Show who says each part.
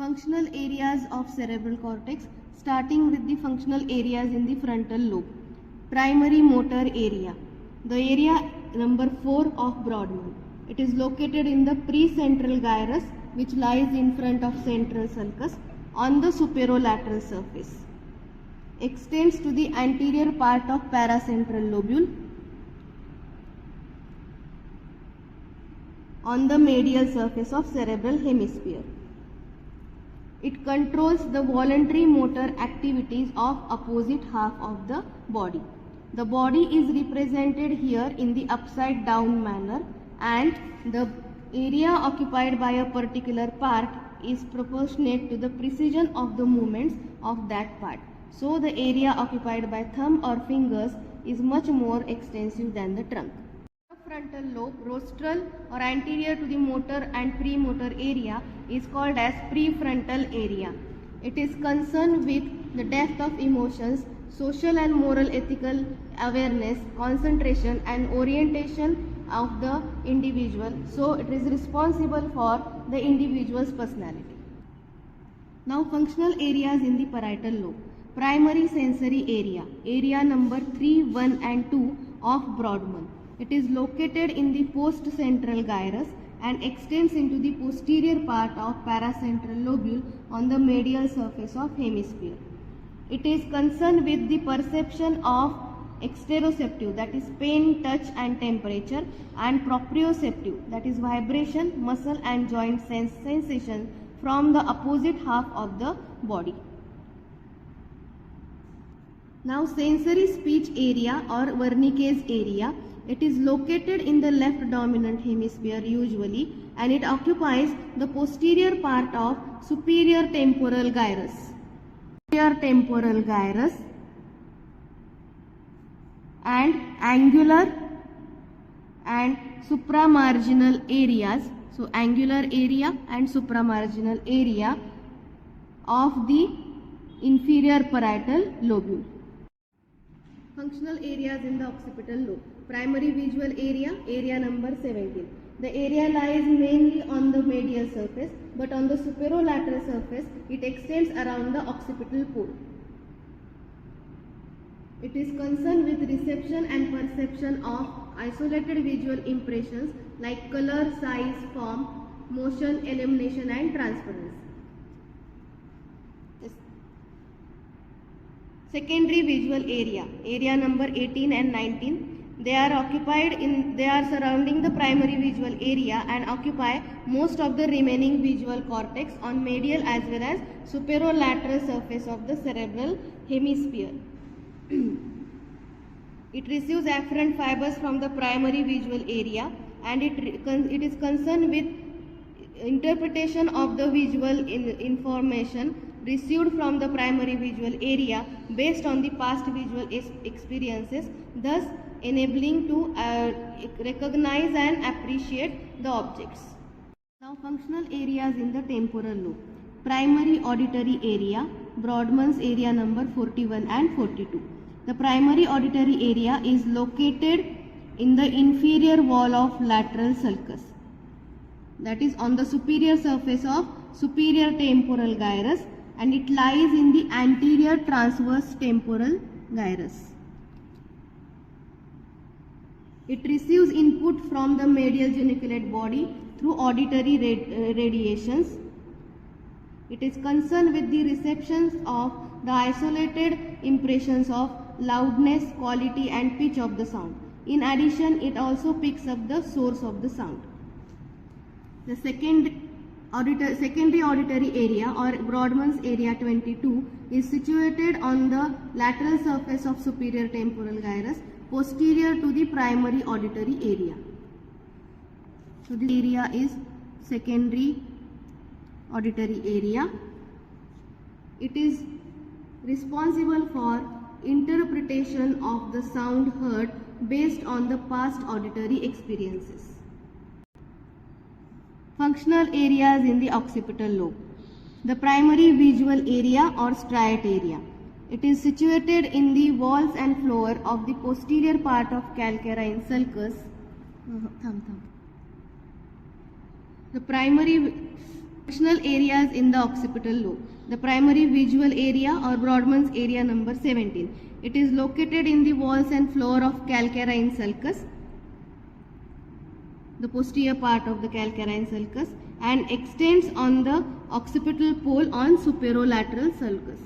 Speaker 1: Functional areas of cerebral cortex, starting with the functional areas in the frontal lobe. Primary motor area, the area number 4 of Brodmann. It is located in the precentral gyrus, which lies in front of central sulcus on the superolateral surface. Extends to the anterior part of paracentral lobule on the medial surface of cerebral hemisphere. It controls the voluntary motor activities of opposite half of the body. The body is represented here in the upside down manner, and the area occupied by a particular part is proportionate to the precision of the movements of that part. So the area occupied by thumb or fingers is much more extensive than the trunk. Frontal lobe, rostral or anterior to the motor and premotor area, is called as prefrontal area. It is concerned with the depth of emotions, social and moral ethical awareness, concentration and orientation of the individual. So it is responsible for the individual's personality. Now functional areas in the parietal lobe. Primary sensory area, area number 3, 1 and 2 of Brodmann. It is located in the postcentral gyrus and extends into the posterior part of paracentral lobule on the medial surface of hemisphere. It is concerned with the perception of exteroceptive, that is pain, touch and temperature, and proprioceptive, that is vibration, muscle and joint sensation from the opposite half of the body. Now sensory speech area or Wernicke's area. It is located in the left dominant hemisphere usually, and it occupies the posterior part of superior temporal gyrus. Superior temporal gyrus and angular and supramarginal areas. So angular area and supramarginal area of the inferior parietal lobule. Functional areas in the occipital lobe. Primary visual area, area number 17. The area lies mainly on the medial surface, but on the superolateral surface it extends around the occipital pole. It is concerned with reception and perception of isolated visual impressions like color, size, form, motion, illumination and transparency. Secondary visual area, area number 18 and 19. They are surrounding the primary visual area and occupy most of the remaining visual cortex on medial as well as superolateral surface of the cerebral hemisphere. It receives afferent fibers from the primary visual area, and it is concerned with interpretation of the visual information received from the primary visual area based on the past visual experiences, thus enabling to recognize and appreciate the objects. Now functional areas in the temporal lobe. Primary auditory area, Brodmann's area number 41 and 42. The primary auditory area is located in the inferior wall of lateral sulcus, that is on the superior surface of superior temporal gyrus, and it lies in the anterior transverse temporal gyrus. It receives input from the medial geniculate body through auditory radiations. It is concerned with the receptions of the isolated impressions of loudness, quality and pitch of the sound. In addition, it also picks up the source of the sound. The secondary auditory area or Brodmann's area 22 is situated on the lateral surface of superior temporal gyrus posterior to the primary auditory area. So this area is secondary auditory area. It is responsible for interpretation of the sound heard based on the past auditory experiences. Functional areas in the occipital lobe. The primary visual area or striate area. It is situated in the walls and floor of the posterior part of calcarine sulcus. The primary Functional areas in the occipital lobe. The primary visual area or Brodmann's area number 17. It is located in the walls and floor of calcarine sulcus, the posterior part of the calcarine sulcus, and extends on the occipital pole on superolateral surface.